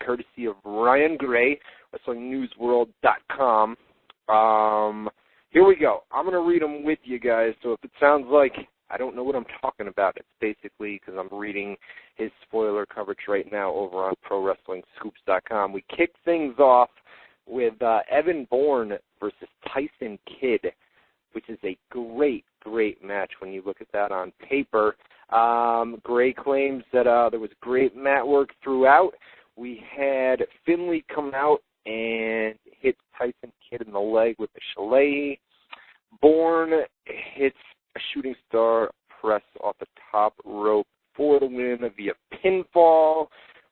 courtesy of Ryan Gray, WrestlingnewsWorld.com. Here we go. I'm going to read them with you guys, so if it sounds like I don't know what I'm talking about, it's basically because I'm reading his spoiler coverage right now over on ProWrestlingScoops.com. We kick things off with Evan Bourne versus Tyson Kidd, which is a great, great match when you look at that on paper. Gray claims that there was great mat work throughout. We had Finley come out and hit Tyson Kidd in the leg with a shillelagh. Bourne hits a shooting star press off the top rope for the win via pinfall.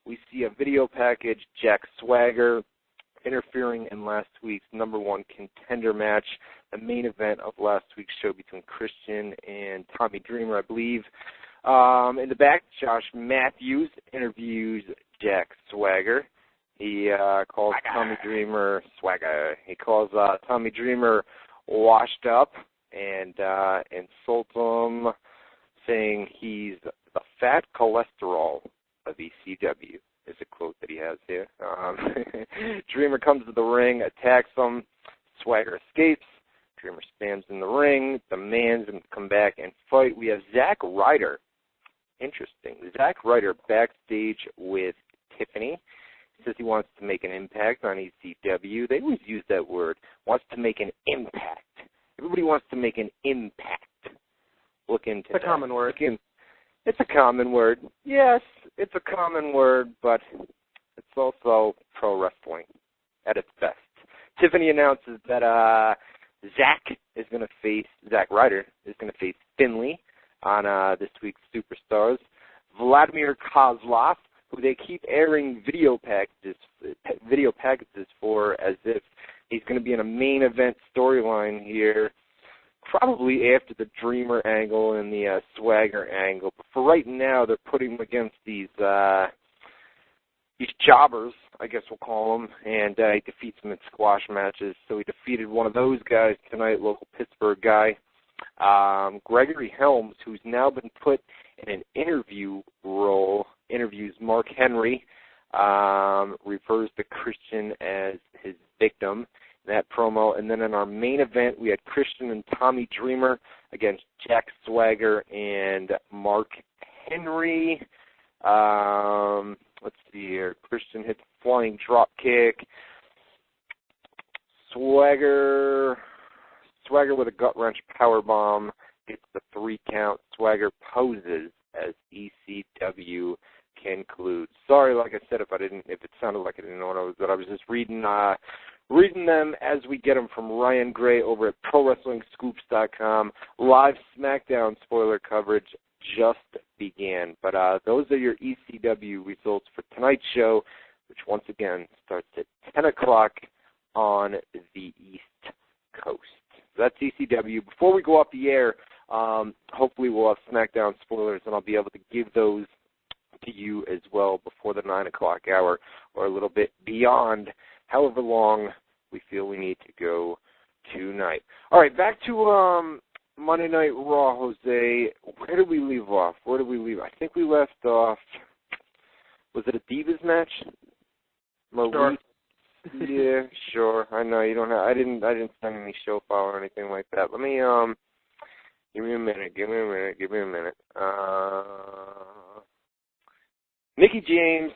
We see a video package, Jack Swagger interfering in last week's number one contender match, the main event of last week's show between Christian and Tommy Dreamer, I believe. In the back, Josh Matthews interviews Jack Swagger. He calls Tommy Dreamer Swagger. He calls Tommy Dreamer washed up and insults him, saying he's the fat cholesterol of ECW, is a quote that he has here. Dreamer comes to the ring, attacks him. Swagger escapes. Dreamer spams in the ring, demands him to come back and fight. We have Zack Ryder. Interesting. Zack Ryder backstage with Tiffany. He says he wants to make an impact on ECW. They always use that word, wants to make an impact. Everybody wants to make an impact. Look into that. It's a common word. It's a common word. Yes, it's a common word, but it's also pro wrestling at its best. Tiffany announces that Zack Ryder is going to face Finley on this week's Superstars. Vladimir Kozlov, who they keep airing video packages for as if he's going to be in a main event storyline here, probably after the Dreamer angle and the Swagger angle. But for right now, they're putting him against these jobbers, I guess we'll call them, and he defeats them in squash matches. So he defeated one of those guys tonight, local Pittsburgh guy. Gregory Helms, who's now been put in an interview role, interviews Mark Henry, refers to Christian as his victim in that promo. And then in our main event, we had Christian and Tommy Dreamer against Jack Swagger and Mark Henry. Let's see here. Christian hits a flying drop kick. Swagger with a gut-wrench powerbomb gets the 3 count. Swagger poses as ECW concludes. Sorry, like I said, if it sounded like I didn't know what I was, but I was just reading them as we get them from Ryan Gray over at ProWrestlingScoops.com. Live SmackDown spoiler coverage just began, but those are your ECW results for tonight's show, which once again starts at 10 o'clock on the East Coast. So that's ECW. Before we go off the air, hopefully we'll have SmackDown spoilers, and I'll be able to give those to you as well before the 9 o'clock hour, or a little bit beyond, however long we feel we need to go tonight. All right, back to Monday Night Raw, Jose. Where did we leave off? I think we left off, was it a Divas match? Sure. Yeah, sure. I know you don't have. I didn't send any show file or anything like that. Let me give me a minute. Mickie James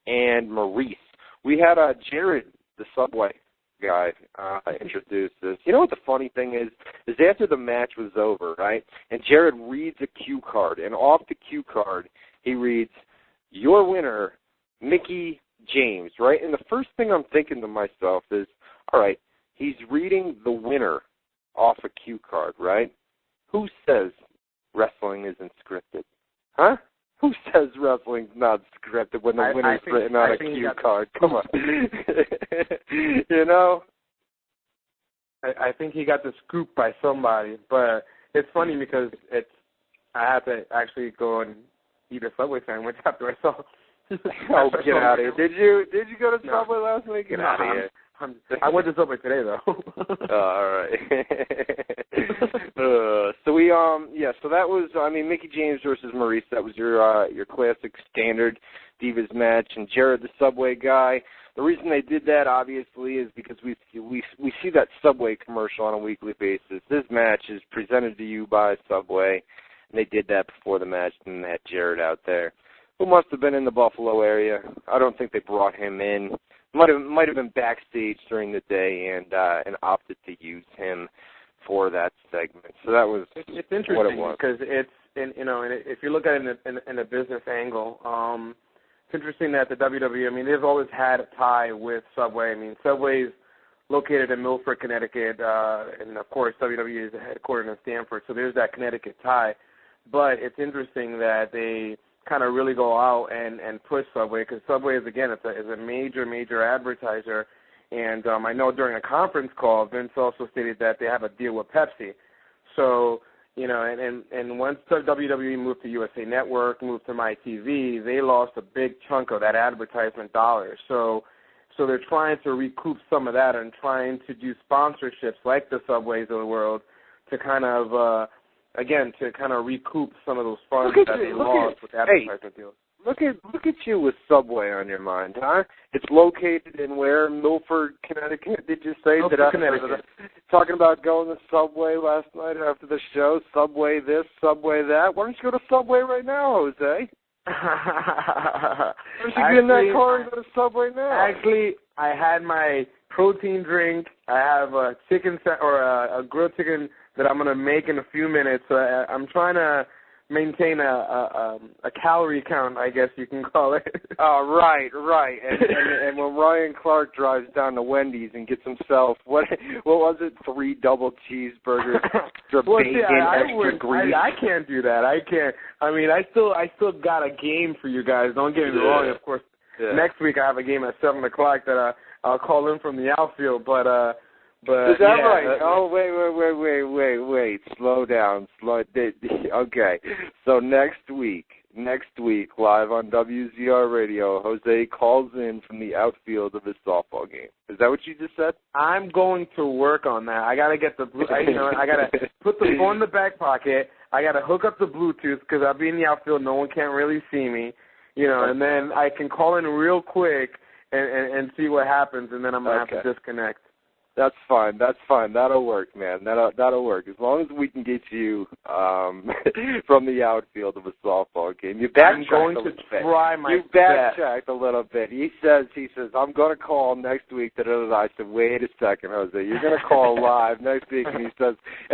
and Maurice. We had Jared, the Subway guy, introduced us. You know what the funny thing is after the match was over, right? And Jared reads a cue card, and off the cue card he reads, "Your winner, Mickie James," right? And the first thing I'm thinking to myself is, all right, he's reading the winner off a cue card, right? Who says wrestling isn't scripted? Huh? Who says wrestling's not scripted when the winner's written on a cue card? Come on. You know? I think he got the scoop by somebody, but it's funny because I had to actually go and eat a Subway sandwich after I saw. Oh, get out of here! Did you go to Subway last week? Get out of here! I went to Subway today, though. All right. So that was, Mickie James versus Maurice. That was your classic standard Divas match, and Jared the Subway guy. The reason they did that, obviously, is because we see that Subway commercial on a weekly basis. This match is presented to you by Subway, and they did that before the match, and they had Jared out there, who must have been in the Buffalo area. I don't think they brought him in. Might have been backstage during the day and opted to use him for that segment. So that was it's interesting what it was. Because it's if you look at it in a business angle, it's interesting that the WWE, they've always had a tie with Subway. Subway's located in Milford, Connecticut, and of course WWE is headquartered in Stamford, so there's that Connecticut tie. But it's interesting that they kind of really go out and push Subway, because Subway is, again, is a major advertiser. And I know during a conference call, Vince also stated that they have a deal with Pepsi. So, and once the WWE moved to USA Network, moved to MyTV, they lost a big chunk of that advertisement dollars. So they're trying to recoup some of that and trying to do sponsorships like the Subways of the world to kind of, recoup some of those funds that they lost with advertisement deals. Look at you with Subway on your mind, huh? It's located in where? Milford, Connecticut, did you say? Milford, Connecticut. Talking about going to Subway last night after the show, Subway this, Subway that. Why don't you go to Subway right now, Jose? Why don't you get in that car and go to Subway now? Actually, I had my protein drink. I have a chicken a grilled chicken that I'm going to make in a few minutes. So I'm trying to maintain a calorie count, I guess you can call it. Oh, right. And when Ryan Clark drives down to Wendy's and gets himself, what was it, 3 double cheeseburgers, extra bacon, extra grease? I can't do that. I can't. I still got a game for you guys. Don't get me wrong. Of course, next week I have a game at 7 o'clock that I'll call in from the outfield, but is that right? Oh, wait. Slow down. Okay. So next week, live on WZR Radio, Jose calls in from the outfield of his softball game. Is that what you just said? I'm going to work on that. I got to get I got to put the phone in the back pocket. I got to hook up the Bluetooth because I'll be in the outfield. No one can really see me, and then I can call in real quick and see what happens, and then I'm going to have to disconnect. That's fine. That'll work, man. That'll work. As long as we can get you from the outfield of a softball game. You backtracked I'm going to try my best. You backtracked a little bit. He says, I'm going to call next week. I said, wait a second, Jose. You're going to call live next week. And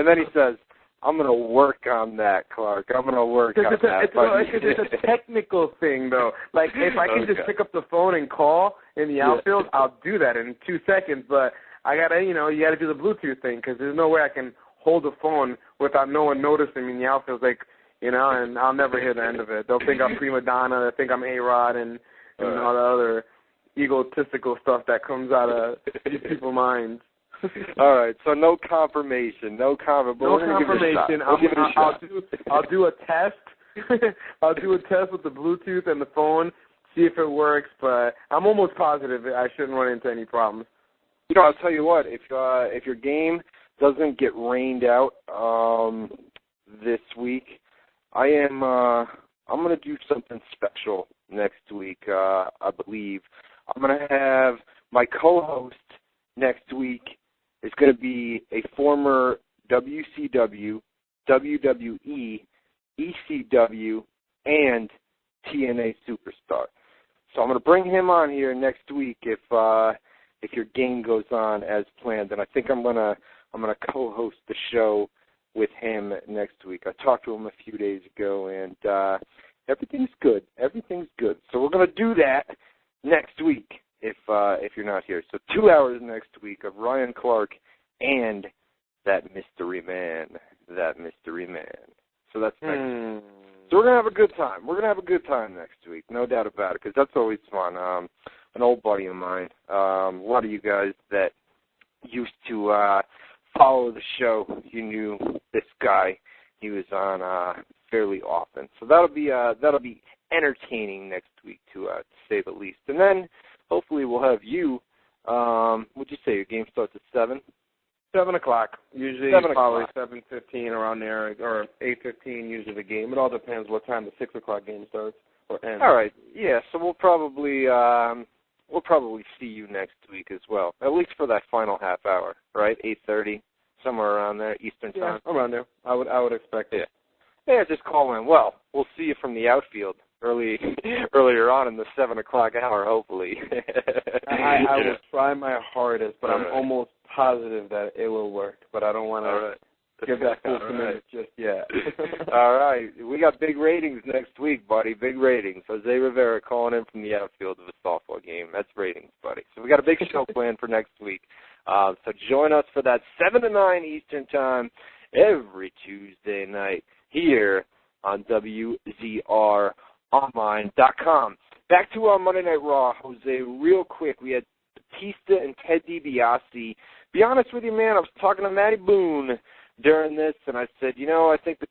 then he says, I'm going to work on that, Clark. I'm going to work on that. It's a technical thing, though. Like, if I can just pick up the phone and call in the outfield, I'll do that in 2 seconds. But I got to, you got to do the Bluetooth thing because there's no way I can hold the phone without no one noticing me in the outfield. Like, and I'll never hear the end of it. They'll think I'm prima donna. They'll think I'm A-Rod and all the other egotistical stuff that comes out of these people's minds. All right, so no confirmation. No confirmation. I'll do a test. I'll do a test with the Bluetooth and the phone, see if it works. But I'm almost positive I shouldn't run into any problems. I'll tell you what. If your game doesn't get rained out this week, I'm going to do something special next week. I believe I'm going to have my co-host next week. Is going to be a former WCW, WWE, ECW, and TNA superstar. So I'm going to bring him on here next week if your game goes on as planned. And I think I'm going to co-host the show with him next week. I talked to him a few days ago, and everything's good. So we're going to do that next week. If you're not here. So 2 hours next week of Ryan Clark and that mystery man. So that's next week. So we're going to have a good time. Next week, no doubt about it, because that's always fun. An old buddy of mine, a lot of you guys that used to follow the show, you knew this guy. He was on fairly often. So that'll be entertaining next week, to say the least. And then hopefully we'll have you Would you say your game starts at 7? 7 o'clock. Usually 7 probably o'clock. 7:15 around there, or 8:15 usually the game. It all depends what time the 6 o'clock game starts or ends. All right. Yeah. So we'll probably see you next week as well. At least for that final half hour, right? 8:30, somewhere around there, Eastern time. Yeah, around there. I would expect it. Yeah, just call in. Well, we'll see you from the outfield earlier on in the 7 o'clock hour, hopefully. I will try my hardest, but I'm almost positive that it will work. But I don't want to give that full commitment just yet. All right. We got big ratings next week, buddy. Big ratings. Jose Rivera calling in from the outfield of a softball game. That's ratings, buddy. So we got a big show planned for next week. So join us for that 7 to 9 Eastern time every Tuesday night here on WZROnline.com. Back to our Monday Night Raw, Jose, real quick. We had Batista and Ted DiBiase. Be honest with you, man, I was talking to Matty Boone during this, and I said, I think